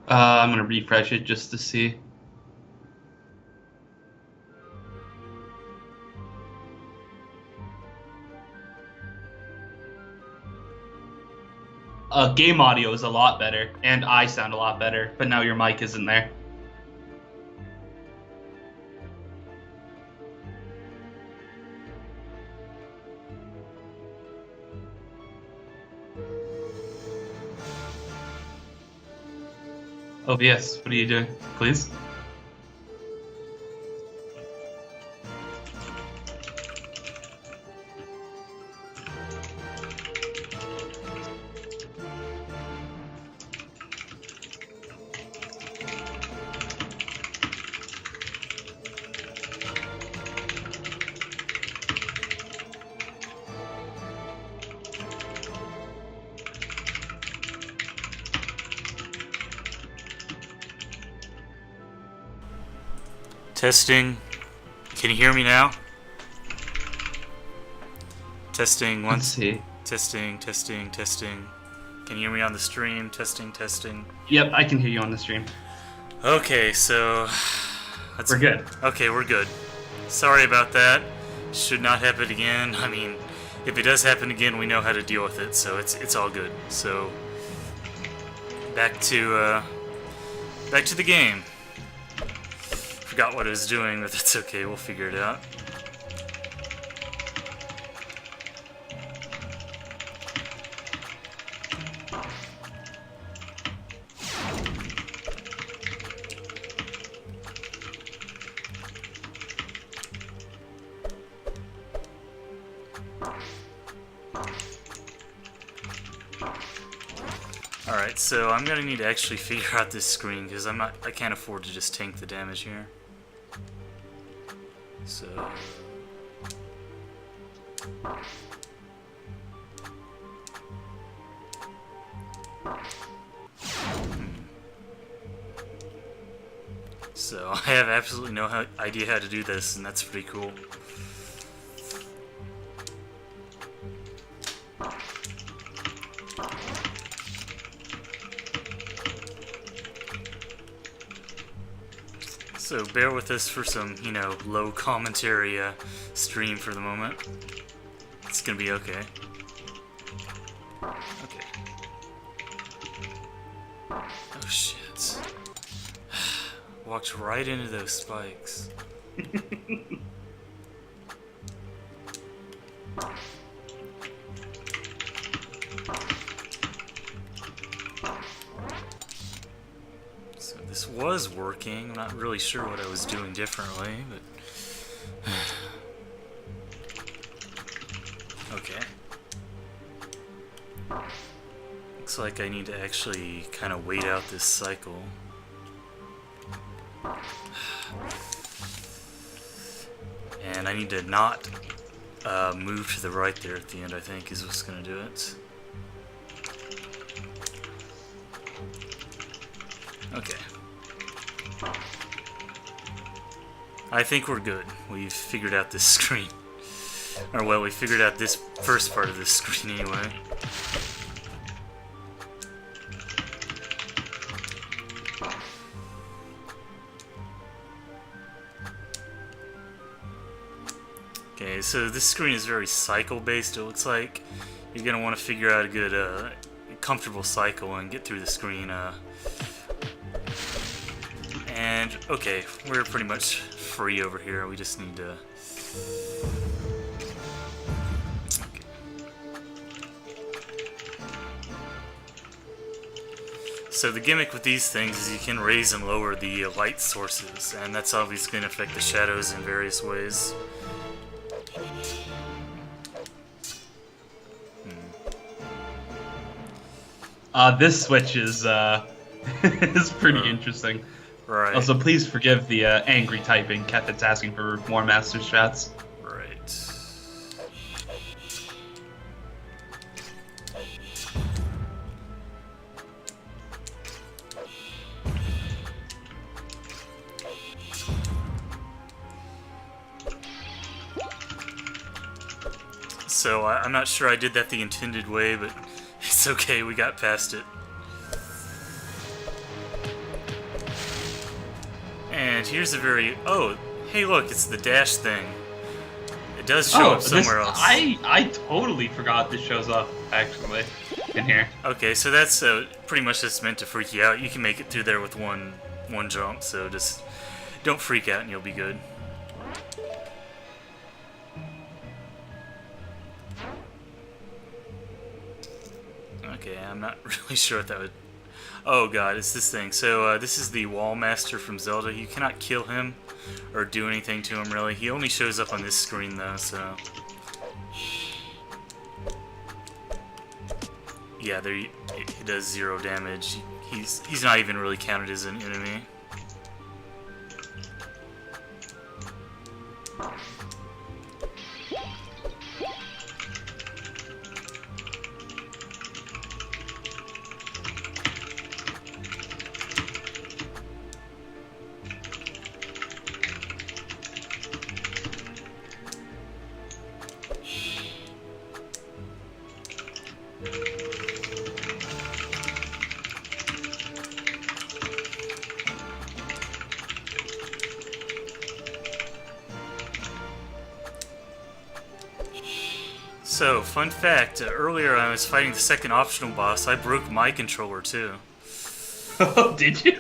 I'm gonna refresh it just to see. Game audio is a lot better, and I sound a lot better, but now your mic isn't there. OBS, what are you doing, please? Testing. Can you hear me now? Testing once. Let's see. Testing. Can you hear me on the stream? Testing. Yep, I can hear you on the stream. Okay, so We're good. Okay, we're good. Sorry about that. Should not happen again. I mean, if it does happen again, we know how to deal with it, so it's all good. So back to the game. Forgot what I was doing, but that's okay. We'll figure it out. Alright, so I'm gonna need to actually figure out this screen because I can't afford to just tank the damage here. So So I have absolutely no idea how to do this, and that's pretty cool. So bear with us for some, low commentary stream for the moment. It's gonna be okay. Okay. Oh shit. Walked right into those spikes. So this was working. I'm not really sure what I was doing differently, but okay. Looks like I need to actually kind of wait out this cycle. And I need to not move to the right there at the end, I think, is what's going to do it. Okay. I think we're good. We've figured out this screen. Or, well, we figured out this first part of this screen anyway. Okay, so this screen is very cycle-based, it looks like. You're going to want to figure out a good, comfortable cycle and get through the screen. And, okay, we're pretty much free over here. We just need to... Okay. So the gimmick with these things is you can raise and lower the light sources, and that's obviously going to affect the shadows in various ways. This switch is is pretty interesting. Right. Also, please forgive the angry typing. Kefit's asking for more master strats. Right. So I'm not sure I did that the intended way, but it's okay, we got past it. And here's a very... Oh, hey look, it's the dash thing. It does show up somewhere else. I totally forgot this shows up, actually, in here. Okay, so that's pretty much just meant to freak you out. You can make it through there with one jump, so just don't freak out and you'll be good. Okay, I'm not really sure what that would... Oh god, it's this thing. So this is the Wall Master from Zelda. You cannot kill him or do anything to him, really. He only shows up on this screen, though, so... Yeah, there he does 0 damage. He's not even really counted as an enemy. So, fun fact, earlier I was fighting the second optional boss, I broke my controller too. Oh, did you?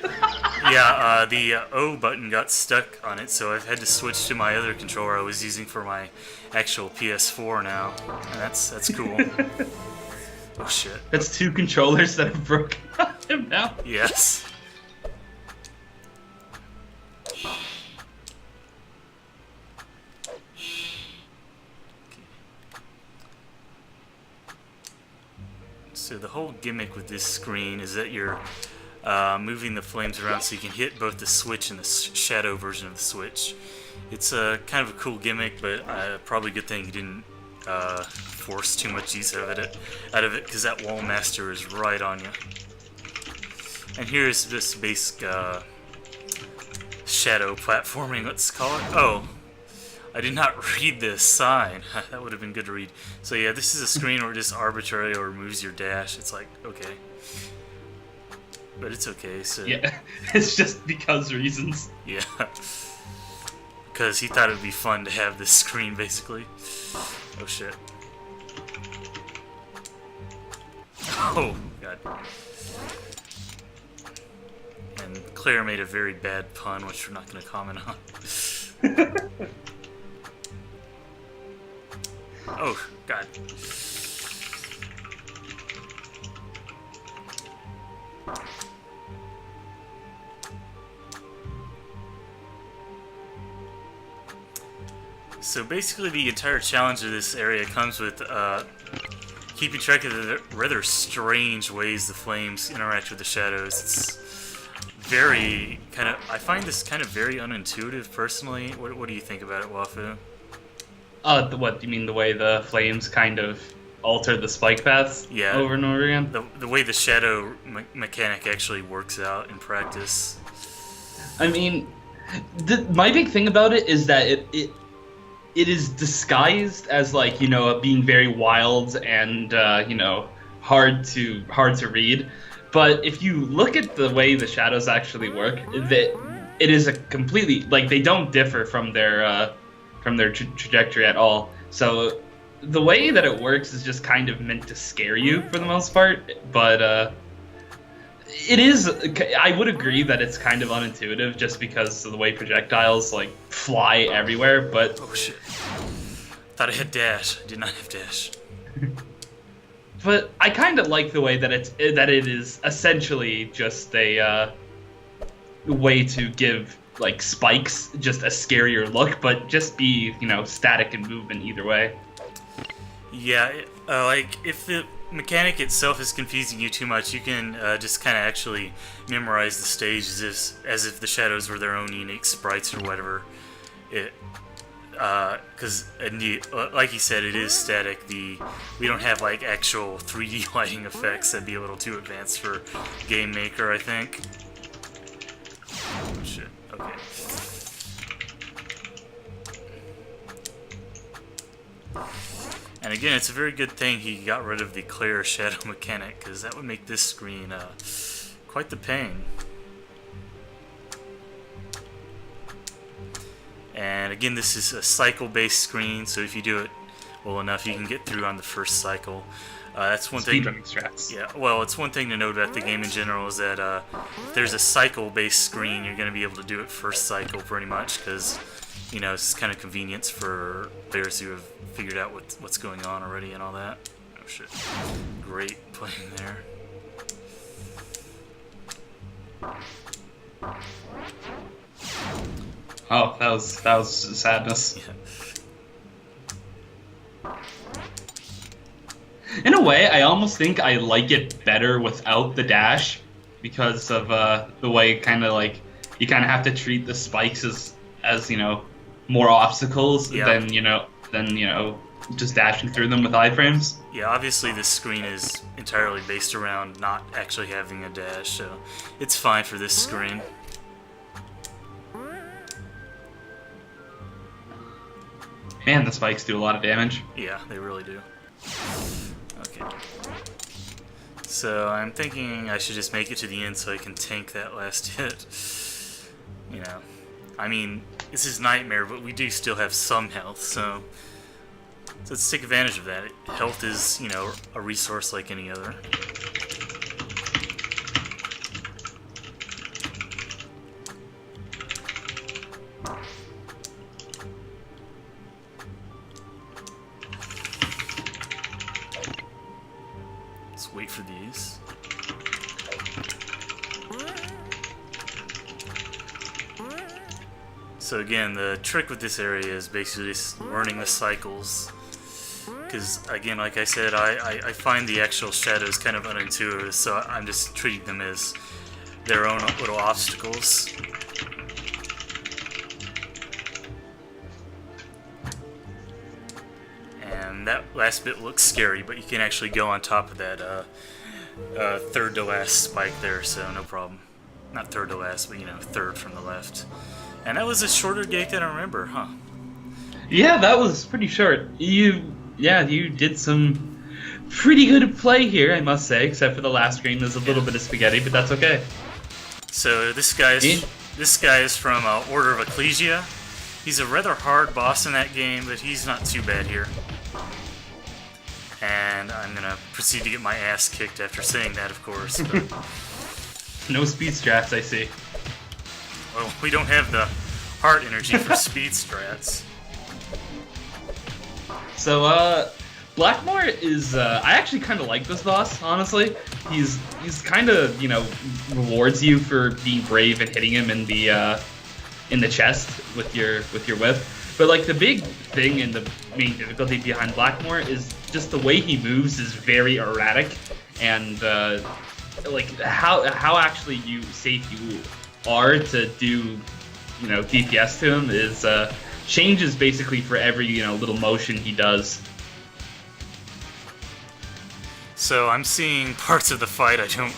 Yeah, the O button got stuck on it, so I've had to switch to my other controller I was using for my actual PS4 now. And that's cool. Oh shit. That's 2 controllers that have broken on him now. Yes. So the whole gimmick with this screen is that you're moving the flames around so you can hit both the Switch and the Shadow version of the Switch. It's kind of a cool gimmick, but probably a good thing you didn't force too much use out of it, because that Wall Master is right on you. And here's this basic shadow platforming, let's call it. Oh, I did not read this sign. That would have been good to read. So yeah, this is a screen where it just arbitrarily removes your dash. It's like, okay. But it's okay, so... Yeah, it's just because reasons. Yeah. Because he thought it would be fun to have this screen, basically. Oh, shit. Oh, God. And Claire made a very bad pun, which we're not going to comment on. Oh, God. So basically the entire challenge of this area comes with keeping track of the rather strange ways the flames interact with the shadows. It's very I find this kind of very unintuitive personally. What do you think about it, Wafu? What, you mean the way the flames kind of alter the spike paths over and over again? The way the shadow mechanic actually works out in practice. I mean, my big thing about it is that it is disguised as, like, you know, being very wild and you know, hard to read. But if you look at the way the shadows actually work, that it is a completely, like, they don't differ from their trajectory at all. So the way that it works is just kind of meant to scare you for the most part, but it is, I would agree that it's kind of unintuitive just because of the way projectiles, like, fly everywhere, but... Oh shit. Thought I had dash. I did not have dash. But I kind of like the way that it is essentially just a way to give, like, spikes just a scarier look, but just be, you know, static in movement either way. Yeah, like, if the mechanic itself is confusing you too much, you can just kind of actually memorize the stage as if the shadows were their own unique sprites or whatever. Because like you said, it is static. We don't have, like, actual 3D lighting effects. That'd be a little too advanced for Game Maker, I think. Oh shit. Okay. And again, it's a very good thing he got rid of the clear shadow mechanic, because that would make this screen quite the pain. And again, this is a cycle-based screen, so if you do it well enough, you can get through on the first cycle. That's one thing. Speedrunning strats. Yeah, well, it's one thing to note about the game in general is that if there's a cycle-based screen, you're going to be able to do it first cycle pretty much, because it's kind of convenience for players who have figured out what's going on already and all that. Oh shit! Great playing there. Oh, that was sadness. Yeah. In a way, I almost think I like it better without the dash because of the way kind of like you kind of have to treat the spikes as more obstacles than just dashing through them with iframes. Yeah, obviously this screen is entirely based around not actually having a dash, so it's fine for this screen. Man, the spikes do a lot of damage. Yeah, they really do. Okay. So I'm thinking I should just make it to the end so I can tank that last hit. I mean, this is Nightmare, but we do still have some health, so let's take advantage of that. Health is, a resource like any other. Let's wait for these. So again, the trick with this area is basically just learning the cycles. Because, again, like I said, I find the actual shadows kind of unintuitive, so I'm just treating them as their own little obstacles. And that last bit looks scary, but you can actually go on top of that third to last spike there, so no problem. Not third to last, but third from the left. And that was a shorter gate than I remember, huh? Yeah, that was pretty short. You did some pretty good play here, I must say, except for the last screen. There's a little bit of spaghetti, but that's okay. So this guy is from Order of Ecclesia. He's a rather hard boss in that game, but he's not too bad here. And I'm gonna proceed to get my ass kicked after saying that, of course. But no speed strats, I see. Well, we don't have the heart energy for speed strats. So, Blackmore is, I actually kind of like this boss, honestly. He's kind of, rewards you for being brave and hitting him in the chest with your whip. But, like, the big thing and the main difficulty behind Blackmore is just the way he moves is very erratic. And, like, how actually safe you are to do, DPS to him is, changes basically for every, little motion he does. So I'm seeing parts of the fight I don't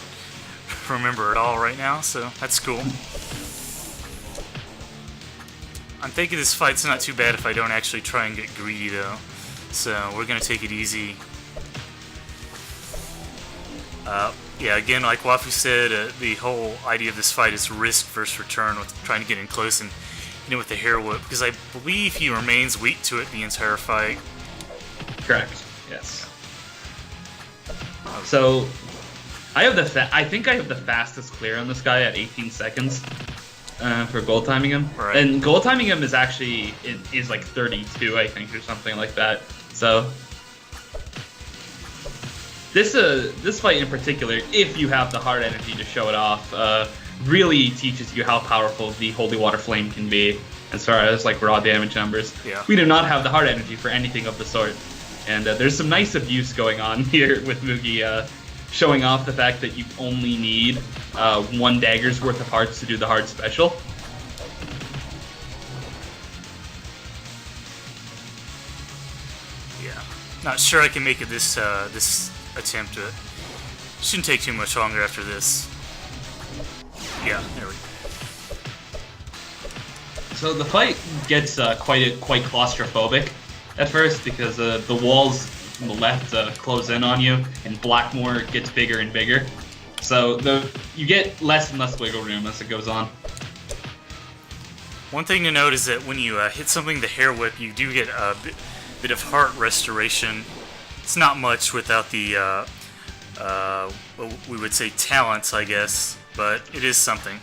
remember at all right now, so that's cool. I'm thinking this fight's not too bad if I don't actually try and get greedy, though. So we're gonna take it easy. Yeah, again, like Wafu said, the whole idea of this fight is risk versus return, with trying to get in close and with the hair whip, because I believe he remains weak to it the entire fight. Correct. Yes. So I think I have the fastest clear on this guy at 18 seconds for gold timing him. Right. And gold timing him is actually is like 32, I think, or something like that. So this fight in particular, if you have the heart energy to show it off, really teaches you how powerful the Holy Water Flame can be as far as like raw damage numbers. Yeah. We do not have the heart energy for anything of the sort. And there's some nice abuse going on here with Mugi showing off the fact that you only need 1 dagger's worth of hearts to do the hard special. Yeah. Not sure I can make it this attempt. Shouldn't take too much longer after this. Yeah, there we go. So the fight gets quite claustrophobic at first because the walls from the left close in on you, and Blackmore gets bigger and bigger. So you get less and less wiggle room as it goes on. One thing to note is that when you hit something with the hair whip, you do get a bit of heart restoration. It's not much without the, what we would say talents, I guess, but it is something.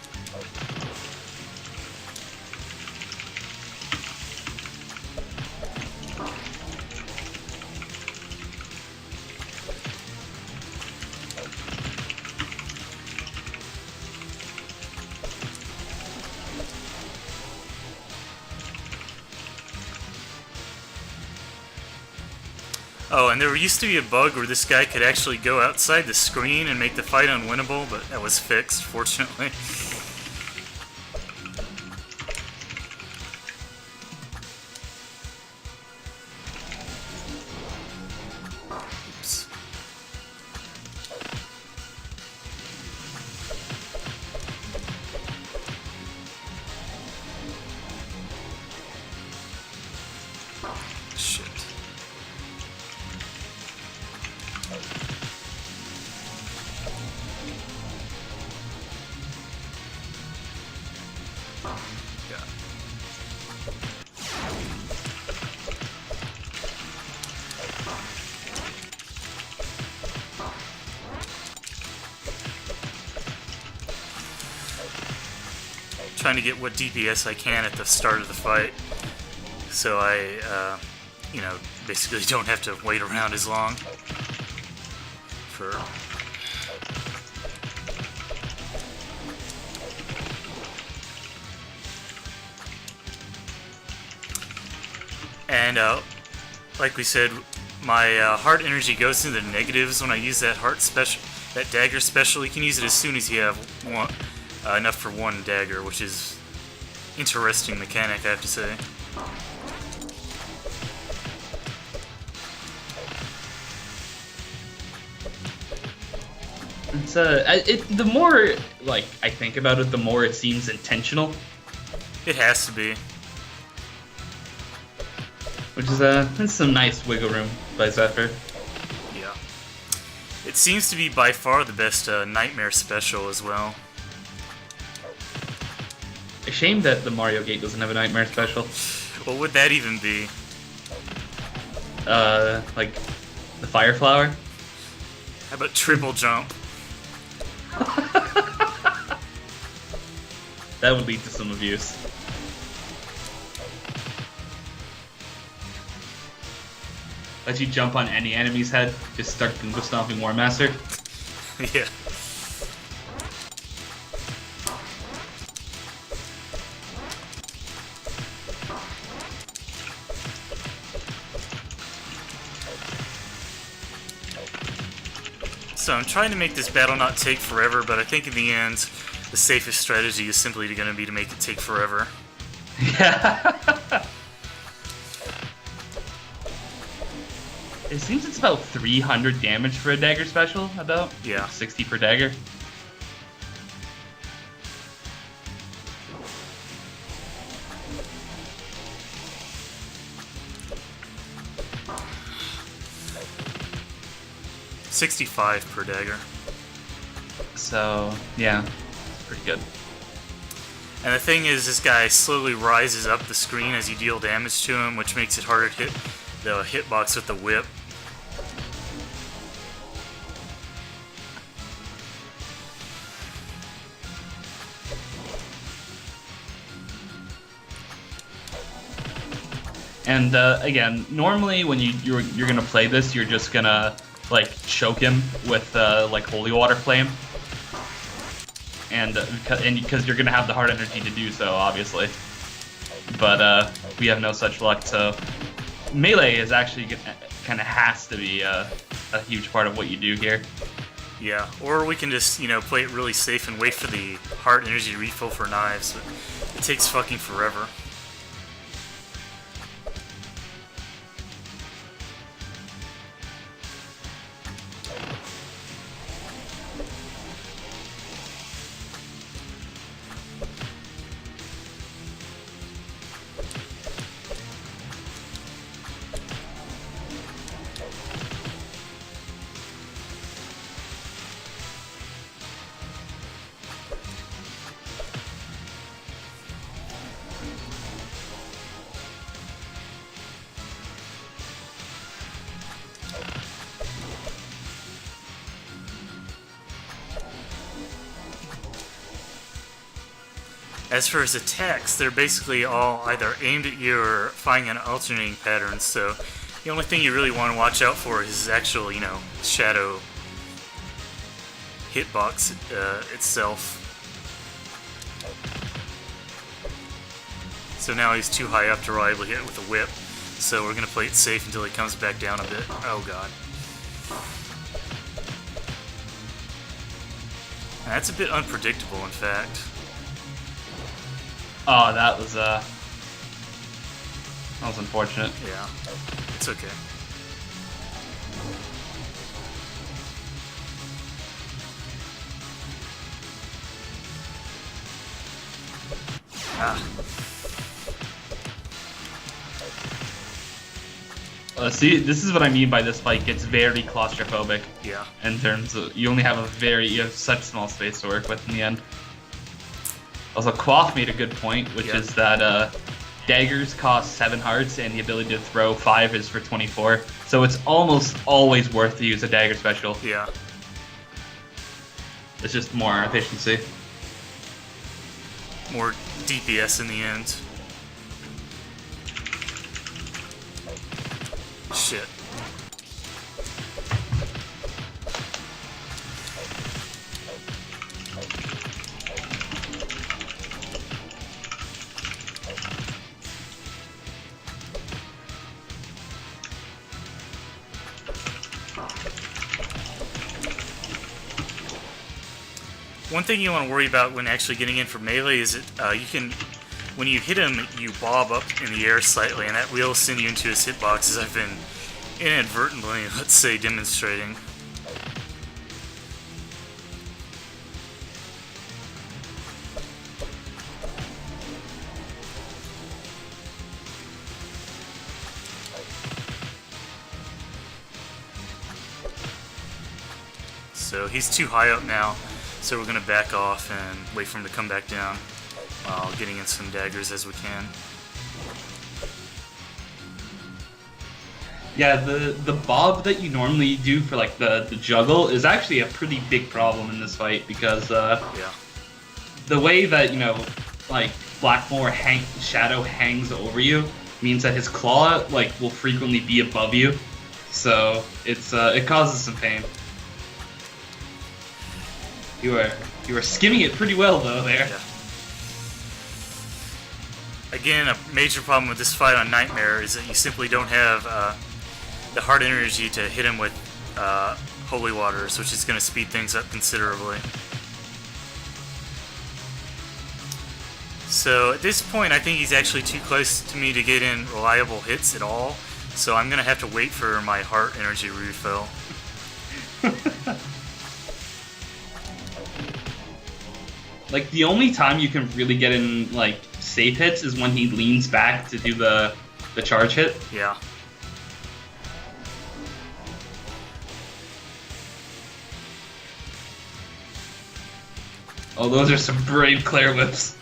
Oh, and there used to be a bug where this guy could actually go outside the screen and make the fight unwinnable, but that was fixed, fortunately. Oops. Shit. Trying to get what DPS I can at the start of the fight, so I, you know, basically don't have to wait around as long for. And like we said, my heart energy goes into the negatives when I use that heart special, that dagger special. You can use it as soon as you have one. Enough for one dagger, which is interesting mechanic, I have to say. It's the more like I think about it, the more it seems intentional. It has to be. Which is that's some nice wiggle room by Zephyr. Yeah. It seems to be by far the best nightmare special as well. A shame that the Mario Gate doesn't have a nightmare special. What would that even be? Like the Fire Flower? How about triple jump? That would lead to some abuse. Let you jump on any enemy's head, just start Goomba Stomping War Master. Yeah. So I'm trying to make this battle not take forever, but I think in the end, the safest strategy is simply going to be to make it take forever. Yeah. It seems it's about 300 damage for a dagger special, about? Yeah. 60 per dagger. $65 per dagger. So, yeah, it's pretty good. And the thing is, this guy slowly rises up the screen as you deal damage to him, which makes it harder to hit the hitbox with the whip. And again, normally when you're gonna play this, you're just gonna like choke him with like holy water flame, and because you're gonna have the heart energy to do so, obviously. But we have no such luck, so melee is actually kind of has to be a huge part of what you do here. Yeah, or we can just, you know, play it really safe and wait for the heart energy to refill for knives, but it takes fucking forever. As for his attacks, they're basically all either aimed at you or finding an alternating pattern, so the only thing you really want to watch out for is his actual, shadow hitbox itself. So now he's too high up to reliably hit with a whip, so we're going to play it safe until he comes back down a bit. Oh god. That's a bit unpredictable, in fact. Oh, that was unfortunate. Yeah, it's okay. Ah. See, this is what I mean by this fight gets very claustrophobic. Yeah. In terms of, you have such small space to work with in the end. Also, Quaff made a good point, which is that daggers cost 7 hearts and the ability to throw 5 is for 24. So it's almost always worth to use a dagger special. Yeah. It's just more efficiency. More DPS in the end. Shit. One thing you want to worry about when actually getting in for melee is that when you hit him, you bob up in the air slightly, and that will send you into his hitbox, as I've been inadvertently, let's say, demonstrating. So he's too high up now, so we're going to back off and wait for him to come back down while getting in some daggers as we can. Yeah, the bob that you normally do for like the juggle is actually a pretty big problem in this fight because yeah. The way that like Blackmore shadow hangs over you means that his claw will frequently be above you, so it causes some pain. You are skimming it pretty well though there. Yeah. Again, a major problem with this fight on Nightmare is that you simply don't have the heart energy to hit him with Holy Waters, which is going to speed things up considerably. So at this point, I think he's actually too close to me to get in reliable hits at all, so I'm going to have to wait for my heart energy refill. Like, the only time you can really get in, safe hits is when he leans back to do the charge hit. Yeah. Oh, those are some brave Claire whips.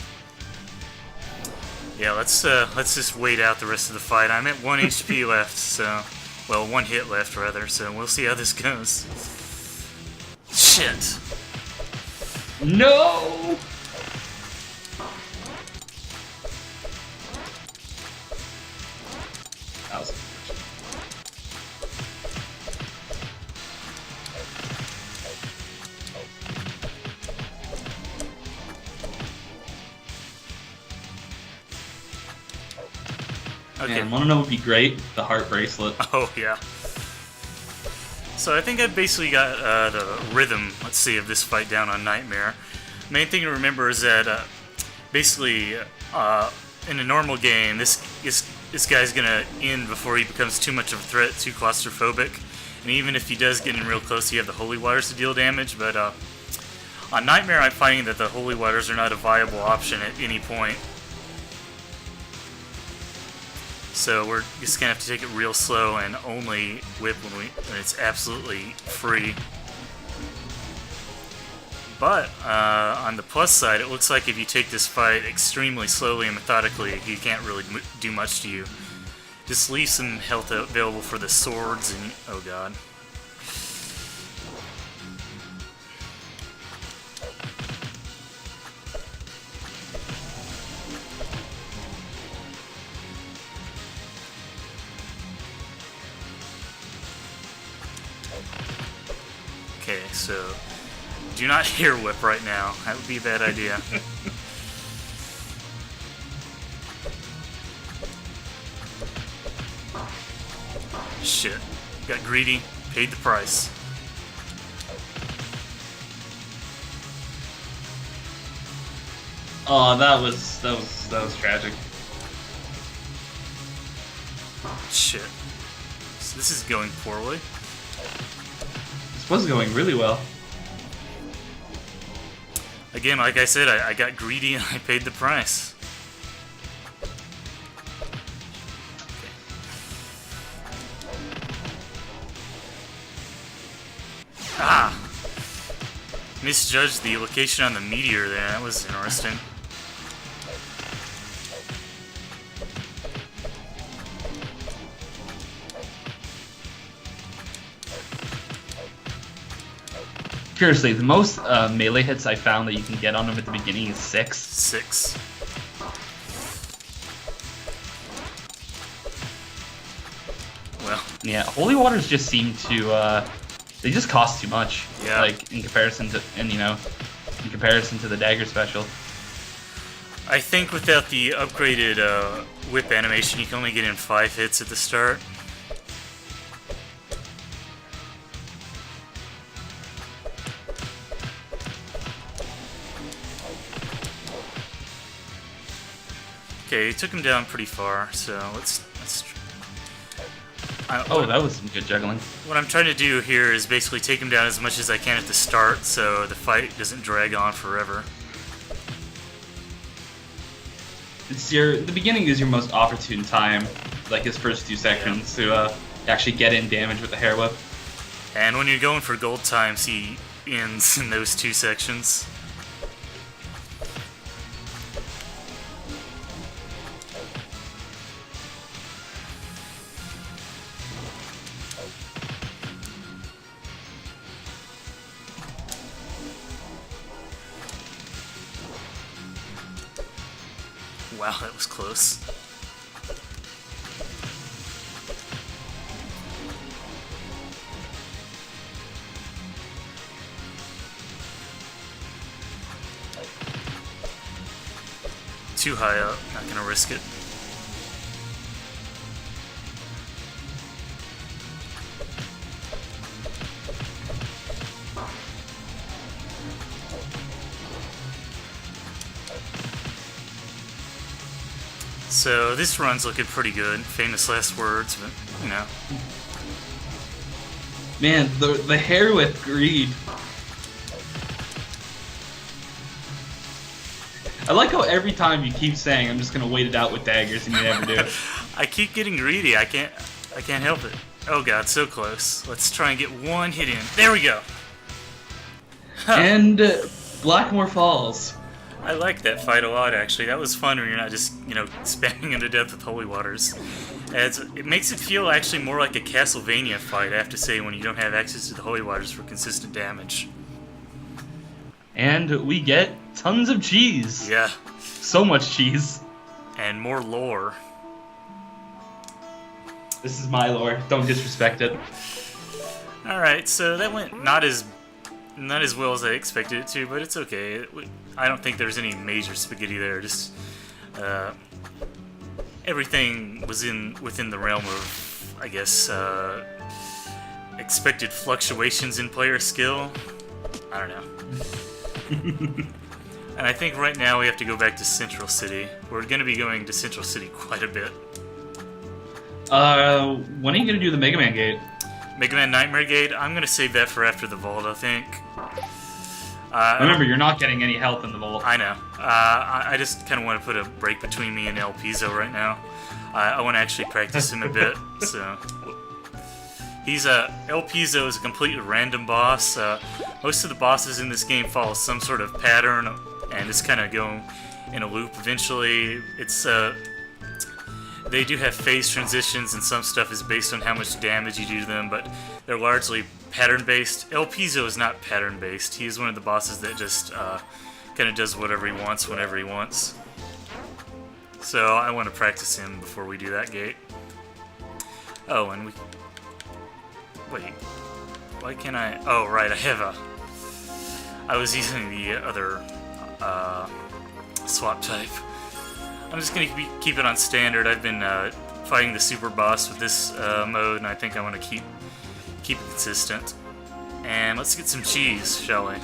Yeah, let's just wait out the rest of the fight. I'm at 1 HP left, so... Well, 1 hit left, rather, so we'll see how this goes. Shit! No! That was okay. Man, wanna know what would be great? The heart bracelet. Oh, yeah. So I think I basically got the rhythm, let's see, of this fight down on Nightmare. Main thing to remember is that basically in a normal game, this guy's gonna end before he becomes too much of a threat, too claustrophobic. And even if he does get in real close, you have the Holy Waters to deal damage. But on Nightmare, I'm finding that the Holy Waters are not a viable option at any point. So we're just gonna have to take it real slow and only whip when it's absolutely free. But on the plus side, it looks like if you take this fight extremely slowly and methodically, he can't really do much to you. Just leave some health available for the swords and... oh god. Okay, so do not hear whip right now. That would be a bad idea. Shit. Got greedy. Paid the price. Oh, that was tragic. Shit. So this is going poorly. This was going really well. Again, like I said, I got greedy and I paid the price. Ah! Misjudged the location on the meteor there. That was interesting. Seriously, the most melee hits I found that you can get on him at the beginning is 6. 6. Well, yeah, holy waters just seem to they just cost too much. Yeah. Like in comparison to in comparison to the dagger special. I think without the upgraded whip animation, you can only get in 5 hits at the start. Okay, he took him down pretty far, so let's that was some good juggling. what I'm trying to do here is basically take him down as much as I can at the start, so the fight doesn't drag on forever. The beginning is your most opportune time, like his first 2 sections, to actually get in damage with the hair whip. And when you're going for gold times, he ends in those 2 sections. Wow, that was close. Too high up, not gonna risk it. So this run's looking pretty good. Famous last words, but you know. Man, the hair whip greed. I like how every time you keep saying I'm just gonna wait it out with daggers and you never do. I keep getting greedy. I can't help it. Oh god, so close. Let's try and get one hit in. There we go. And Blackmore falls. I like that fight a lot, actually. That was fun when you're not just, spamming him to death with holy waters. It makes it feel actually more like a Castlevania fight, I have to say, when you don't have access to the holy waters for consistent damage. And we get tons of cheese. Yeah. So much cheese. And more lore. This is my lore. Don't disrespect it. Alright, so that went not as well as I expected it to, but it's okay. I don't think there's any major spaghetti there. Just everything was within the realm of, I guess, expected fluctuations in player skill. I don't know. And I think right now we have to go back to Central City. We're going to be going to Central City quite a bit. When are you going to do the Mega Man Gate? Mega Man Nightmare Gate, I'm going to save that for after the vault, I think. Remember, you're not getting any health in the vault. I know. I just kind of want to put a break between me and El Pizo right now. I want to actually practice him a bit. So, El Pizo is a completely random boss. Most of the bosses in this game follow some sort of pattern and just kind of go in a loop eventually. They do have phase transitions, and some stuff is based on how much damage you do to them, but they're largely pattern-based. El Pizo is not pattern-based. He is one of the bosses that just kind of does whatever he wants whenever he wants. So I want to practice him before we do that gate. Oh, and we... Wait. why can't I? Oh, right, I have a. I was using the other swap type. I'm just gonna keep it on standard. I've been fighting the super boss with this mode, and I think I want to keep it consistent. And let's get some cheese, shall we?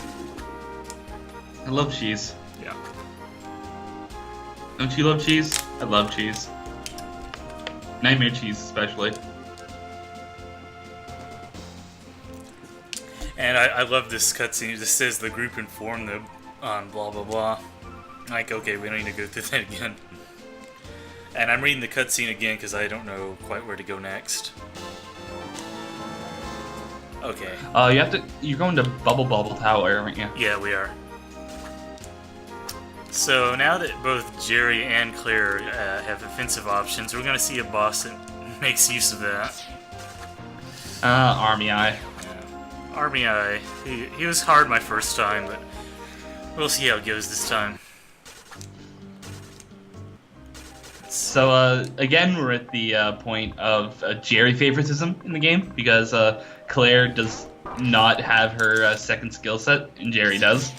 I love cheese. Yeah. Don't you love cheese? I love cheese. Nightmare cheese, especially. And I love this cutscene. It just says the group informed them on blah blah blah. Like, okay, we don't need to go through that again. And I'm reading the cutscene again because I don't know quite where to go next. Okay. You're going to Bubble Tower, aren't you? Yeah, we are. So now that both Jerry and Claire have offensive options, we're going to see a boss that makes use of that. Army Eye. Yeah. Army Eye. He was hard my first time, but we'll see how it goes this time. So, again, we're at the point of Jerry favoritism in the game, because Claire does not have her second skill set, and Jerry does.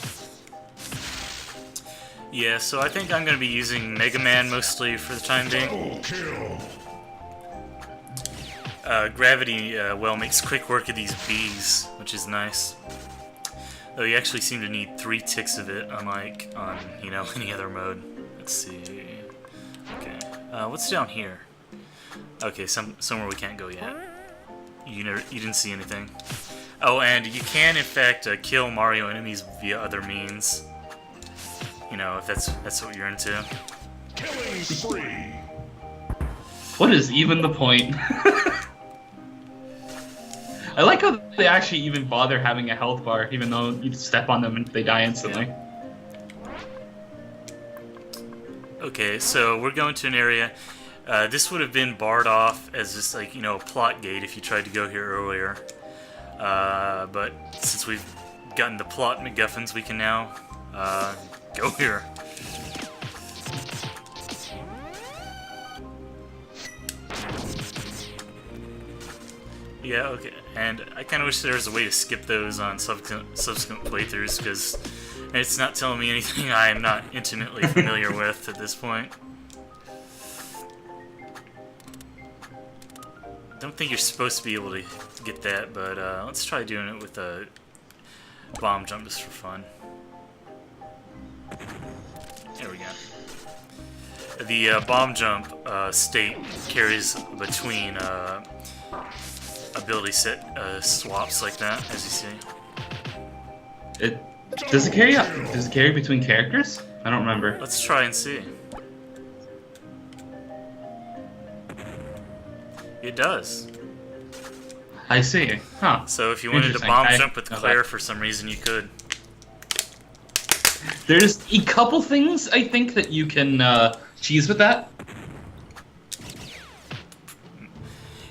Yeah, so I think I'm going to be using Mega Man mostly for the time being. Gravity, well, makes quick work of these bees, which is nice. Though you actually seem to need 3 ticks of it, unlike on, any other mode. Let's see. Okay. What's down here? Okay, somewhere we can't go yet. You didn't see anything. Oh, and you can, in fact, kill Mario enemies via other means. If that's what you're into. Killing spree. What is even the point? I like how they actually even bother having a health bar, even though you step on them and they die instantly. Yeah. Okay, so we're going to an area. This would have been barred off as just like, a plot gate if you tried to go here earlier. But since we've gotten the plot MacGuffins, we can now go here. Yeah, okay. And I kind of wish there was a way to skip those on subsequent playthroughs, because it's not telling me anything I am not intimately familiar with at this point. Don't think you're supposed to be able to get that, but let's try doing it with a bomb jump just for fun. There we go. The bomb jump state carries between ability set swaps like that, as you see. Does it carry between characters? I don't remember. Let's try and see. It does. I see. Huh. So if you wanted to bomb jump with Claire for some reason, you could. There's a couple things I think that you can cheese with that.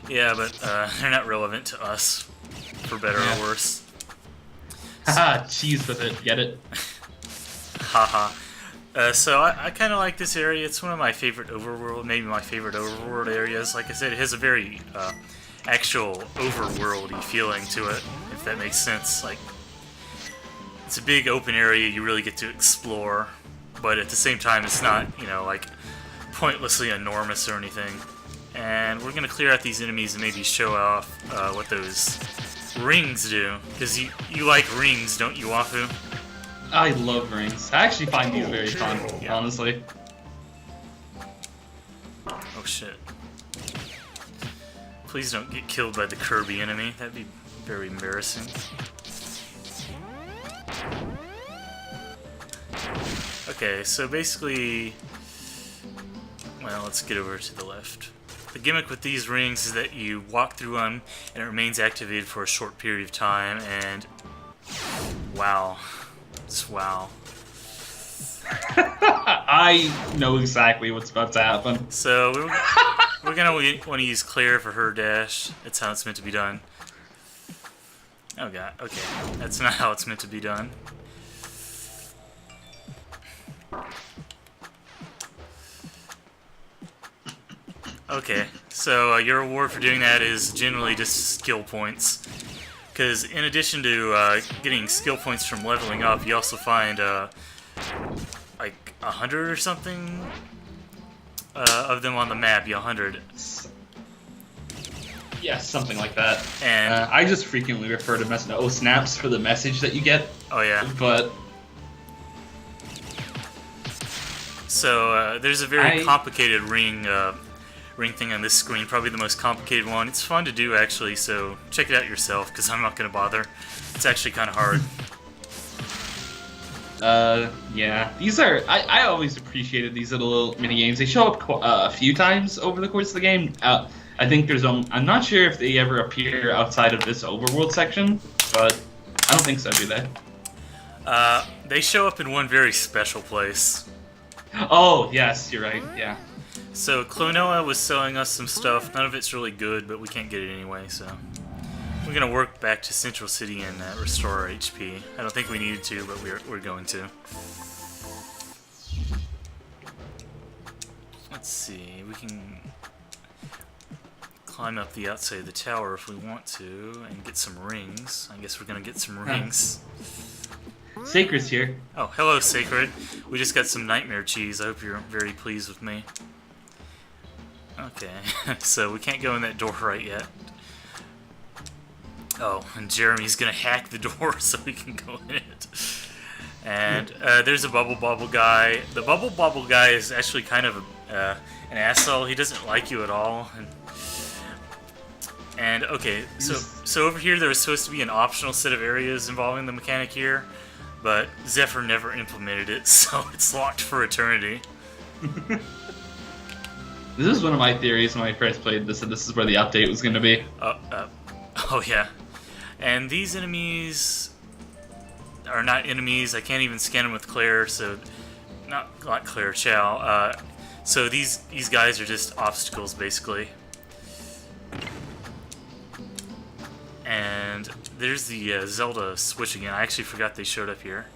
Yeah, but they're not relevant to us, for better or worse. Haha, cheese with it. Get it? Haha. So I kind of like this area. It's one of my favorite overworld, maybe my favorite overworld areas. Like I said, it has a very actual overworldy feeling to it, if that makes sense. Like, it's a big open area you really get to explore, but at the same time it's not, like pointlessly enormous or anything. And we're gonna clear out these enemies and maybe show off what those rings do, because you like rings, don't you, Wafu? I love rings. I actually find these very fun, honestly. Oh shit. Please don't get killed by the Kirby enemy. That'd be very embarrassing. Okay, so basically... Well, let's get over to the left. The gimmick with these rings is that you walk through them and it remains activated for a short period of time, and... Wow. Just wow. I know exactly what's about to happen. So, we're gonna want to use Claire for her dash. That's how it's meant to be done. Oh god, okay. That's not how it's meant to be done. Okay, so your reward for doing that is generally just skill points. because in addition to getting skill points from leveling up, you also find like 100 or something of them on the map. 100. Yeah, something like that. And I just frequently refer to snaps for the message that you get. Oh yeah. But so there's a very complicated ring thing on this screen, probably the most complicated one. It's fun to do actually, so check it out yourself because I'm not going to bother. It's actually kind of hard. Yeah, these are. I always appreciated these little mini games. They show up a few times over the course of the game. I think there's I'm not sure if they ever appear outside of this overworld section, but I don't think so, do they? They show up in one very special place. Oh, yes, you're right, yeah. So, Klonoa was selling us some stuff. None of it's really good, but we can't get it anyway, so... We're gonna work back to Central City and restore our HP. I don't think we needed to, but we're going to. Let's see, we can climb up the outside of the tower if we want to, and get some rings. I guess we're gonna get some rings. Sacred's here. Oh, hello, Sacred. We just got some nightmare cheese. I hope you're very pleased with me. Okay, so we can't go in that door right yet. Oh, and Jeremy's gonna hack the door so we can go in it. And there's a Bubble Bobble guy. The Bubble Bobble guy is actually kind of an asshole. He doesn't like you at all. And okay, so over here there was supposed to be an optional set of areas involving the mechanic here, but Zephyr never implemented it, so it's locked for eternity. This is one of my theories when I first played this, and this is where the update was going to be. Oh yeah. And these enemies are not enemies. I can't even scan them with Claire, so not Claire Chow. So these guys are just obstacles, basically. And there's the Zelda switch again. I actually forgot they showed up here.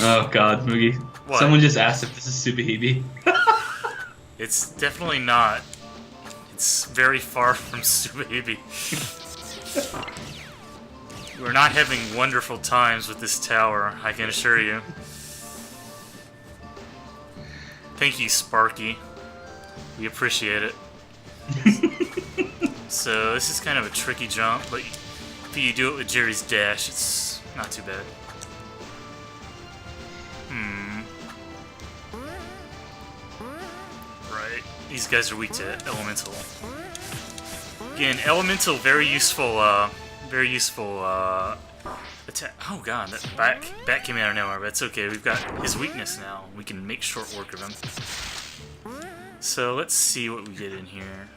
Oh god, Moogie. What? Someone just asked if this is Tsubihime. It's definitely not. It's very far from Tsubihime. We're not having wonderful times with this tower, I can assure you. Thank you, Sparky. We appreciate it. So this is kind of a tricky jump, but if you do it with Jerry's dash, it's not too bad. Right. These guys are weak to Elemental. Again, Elemental, very useful attack. Oh god, that bat came out of nowhere, but it's okay. We've got his weakness now. We can make short work of him. So let's see what we get in here.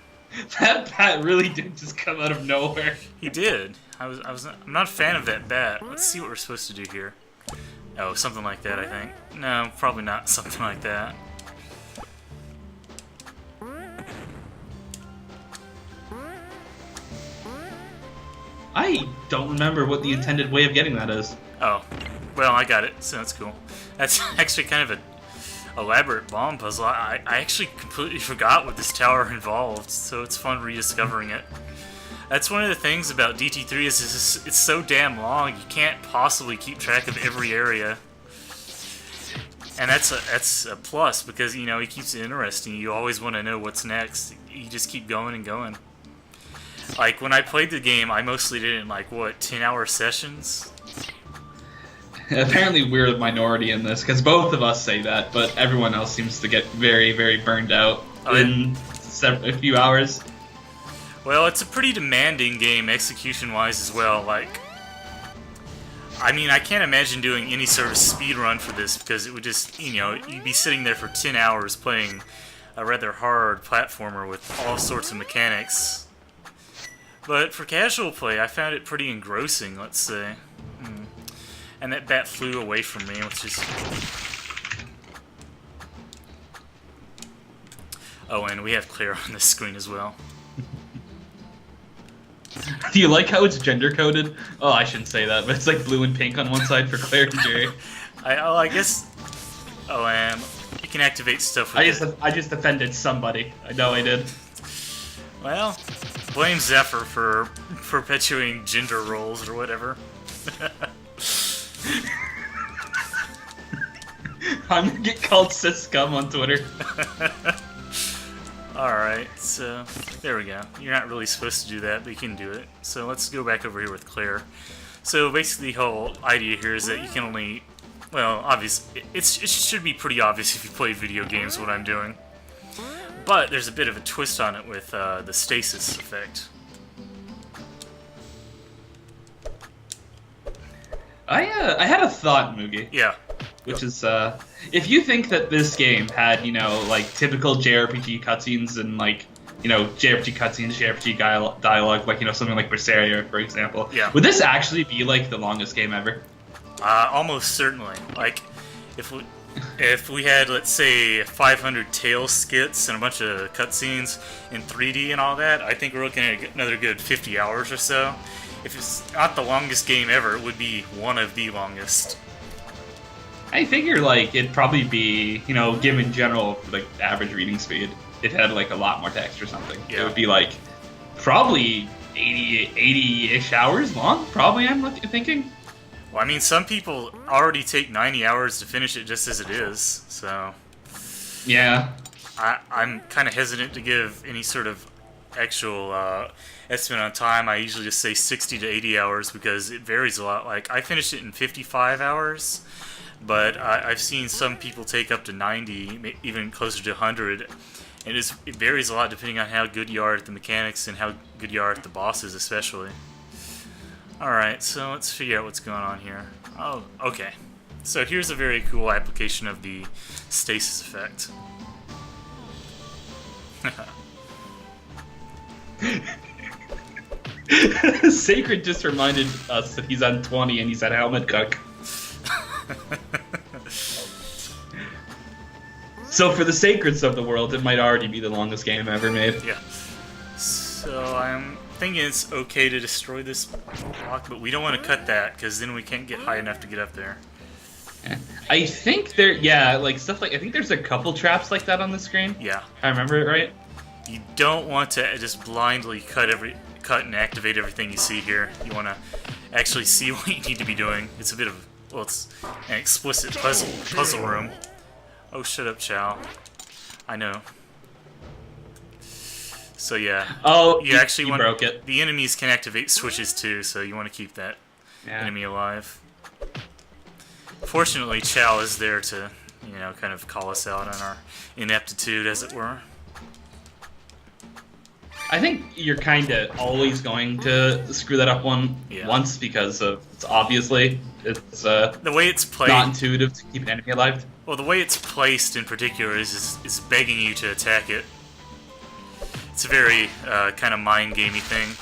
That bat really did just come out of nowhere. He did. I'm not a fan of that bat. Let's see what we're supposed to do here. Oh, something like that, I think. No, probably not something like that. I don't remember what the intended way of getting that is. Oh, well, I got it, so that's cool. That's actually kind of an elaborate bomb puzzle. I actually completely forgot what this tower involved, so it's fun rediscovering it. That's one of the things about DT3 is it's so damn long, you can't possibly keep track of every area. And that's a plus, because, you know, it keeps it interesting. You always want to know what's next. You just keep going and going. Like, when I played the game, I mostly did it in, like, what, 10-hour sessions? Apparently we're the minority in this, because both of us say that, but everyone else seems to get very, very burned out in a few hours. Well, it's a pretty demanding game, execution-wise as well. Like, I mean, I can't imagine doing any sort of speed run for this, because it would just, you know, you'd be sitting there for 10 hours playing a rather hard platformer with all sorts of mechanics. But for casual play, I found it pretty engrossing, let's say. And that bat flew away from me, which is... Oh, and we have Claire on this screen as well. Do you like how it's gender-coded? Oh, I shouldn't say that, but it's like blue and pink on one side for Claire and Jerry. I guess... Oh, and you can activate stuff with I just offended somebody. I know I did. Well, blame Zephyr for perpetuating gender roles or whatever. I'm gonna get called cis scum on Twitter. Alright, so there we go. You're not really supposed to do that, but you can do it. So let's go back over here with Claire. So basically the whole idea here is that you can only... Well, obviously, it should be pretty obvious if you play video games what I'm doing. But there's a bit of a twist on it with the stasis effect. I had a thought, Moogie. Yeah. Which is, if you think that this game had, like, typical JRPG cutscenes and, like, JRPG cutscenes, JRPG dialogue, like, something like Berseria, for example, yeah. Would this actually be, like, the longest game ever? Almost certainly. Like, if we had, let's say, 500 tail skits and a bunch of cutscenes in 3D and all that, I think we're looking at another good 50 hours or so. If it's not the longest game ever, it would be one of the longest. I figure, like, it'd probably be, given general, like, average reading speed, it had, like, a lot more text or something. Yeah. It would be, like, probably 80-ish hours long, probably, I'm thinking. Well, I mean, some people already take 90 hours to finish it just as it is, so... Yeah. I'm kind of hesitant to give any sort of actual estimate on time. I usually just say 60 to 80 hours because it varies a lot. Like, I finished it in 55 hours... But I've seen some people take up to 90, even closer to 100. And it varies a lot depending on how good you are at the mechanics and how good you are at the bosses, especially. Alright, so let's figure out what's going on here. Oh, okay. So here's a very cool application of the stasis effect. Sacred just reminded us that he's on 20 and he's at Helmet Cook. So for the Sacreds of the world, it might already be the longest game ever made. Yeah. So I'm thinking it's okay to destroy this block, but we don't want to cut that, because then we can't get high enough to get up there. I think like stuff like, I think there's a couple traps like that on the screen. Yeah. If I remember it right. You don't want to just blindly cut and activate everything you see here. You want to actually see what you need to be doing. It's a bit of, well, it's an explicit puzzle room. Oh, shut up, Chow. I know. So yeah. Oh, you actually want broke it. The enemies can activate switches too, so you want to keep that enemy alive. Fortunately, Chow is there to, kind of call us out on our ineptitude, as it were. I think you're kind of always going to screw that up once because it's obviously the way it's played, not intuitive to keep an enemy alive. Well, the way it's placed in particular is begging you to attack it. It's a very kind of mind gamey thing.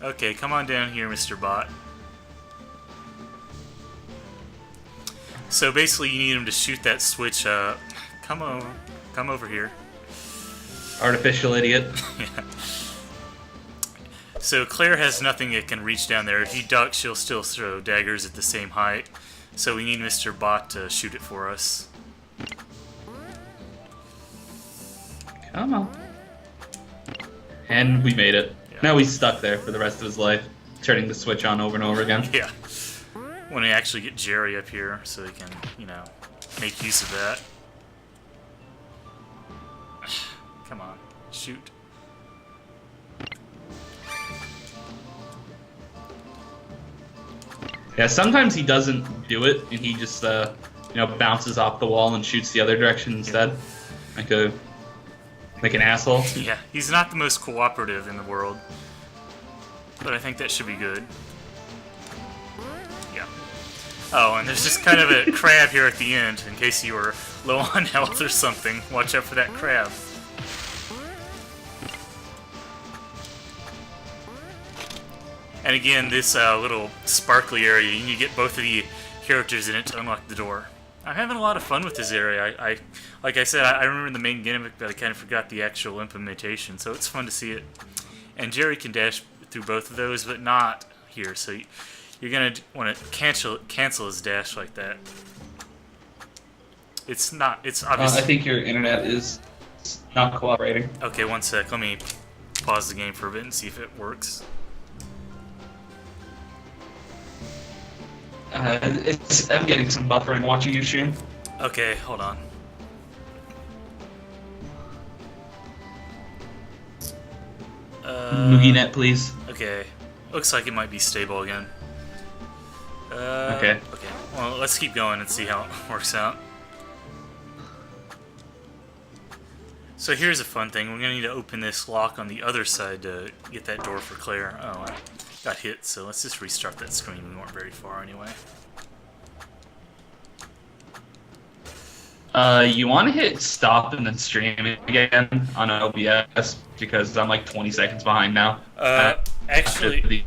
Okay, come on down here, Mr. Bot. So basically, you need him to shoot that switch. Come over here. Artificial idiot. Yeah. So Claire has nothing that can reach down there. If you duck, she'll still throw daggers at the same height. So we need Mr. Bot to shoot it for us. Come on. And we made it. Yeah. Now he's stuck there for the rest of his life, turning the switch on over and over again. Yeah. When we actually get Jerry up here so he can, make use of that. Come on, shoot. Yeah, sometimes he doesn't do it, and he just, bounces off the wall and shoots the other direction instead. Like an asshole. Yeah, he's not the most cooperative in the world. But I think that should be good. Yeah. Oh, and there's just kind of a crab here at the end, in case you were low on health or something. Watch out for that crab. And again, this little sparkly area, you need to get both of the characters in it to unlock the door. I'm having a lot of fun with this area. Like I said, I remember the main gimmick, but I kind of forgot the actual implementation, so it's fun to see it. And Jerry can dash through both of those, but not here, so you're going to want to cancel his dash like that. It's obviously... I think your internet is not cooperating. Okay, one sec, let me Let's pause the game for a bit and see if it works. I'm getting some buffering watching you stream. Okay, hold on. MoogieNet, please. Okay. Looks like it might be stable again. Okay. Okay. Well, let's keep going and see how it works out. So here's a fun thing. We're going to need to open this lock on the other side to get that door for Claire. Oh, I got hit, so let's just restart that screen. We weren't very far anyway. You want to hit stop and then stream it again on OBS because I'm like 20 seconds behind now. Actually,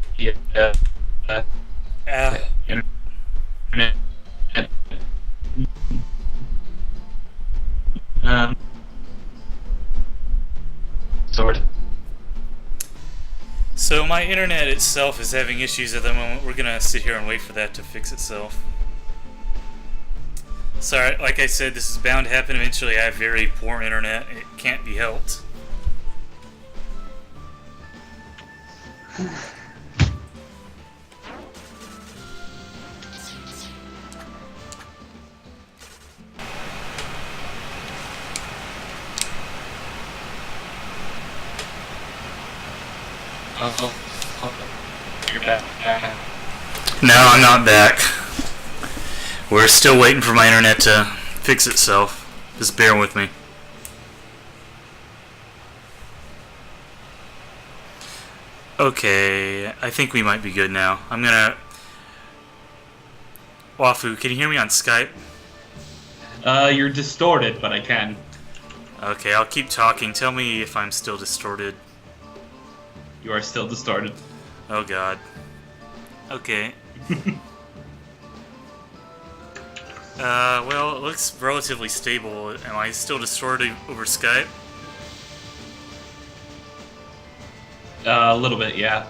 internet. Sword. So my internet itself is having issues at the moment. We're gonna sit here and wait for that to fix itself. Sorry, like I said, this is bound to happen eventually. I have very poor internet. It can't be helped. You're back. No, I'm not back. We're still waiting for my internet to fix itself. Just bear with me. Okay, I think we might be good now. I'm gonna... Wafu, can you hear me on Skype? You're distorted, but I can. Okay, I'll keep talking. Tell me if I'm still distorted. You are still distorted. Oh god. Okay. Well, it looks relatively stable. Am I still distorted over Skype? A little bit, yeah.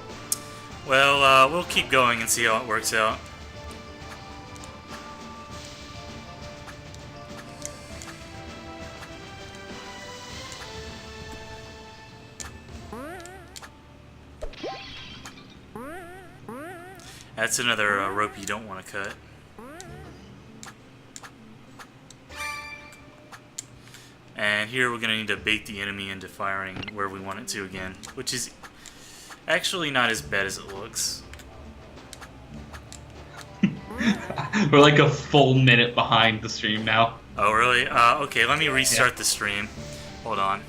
Well, we'll keep going and see how it works out. That's another rope you don't want to cut. And here we're going to need to bait the enemy into firing where we want it to again, which is actually not as bad as it looks. We're like a full minute behind the stream now. Oh, really? Okay, let me restart the stream. Hold on.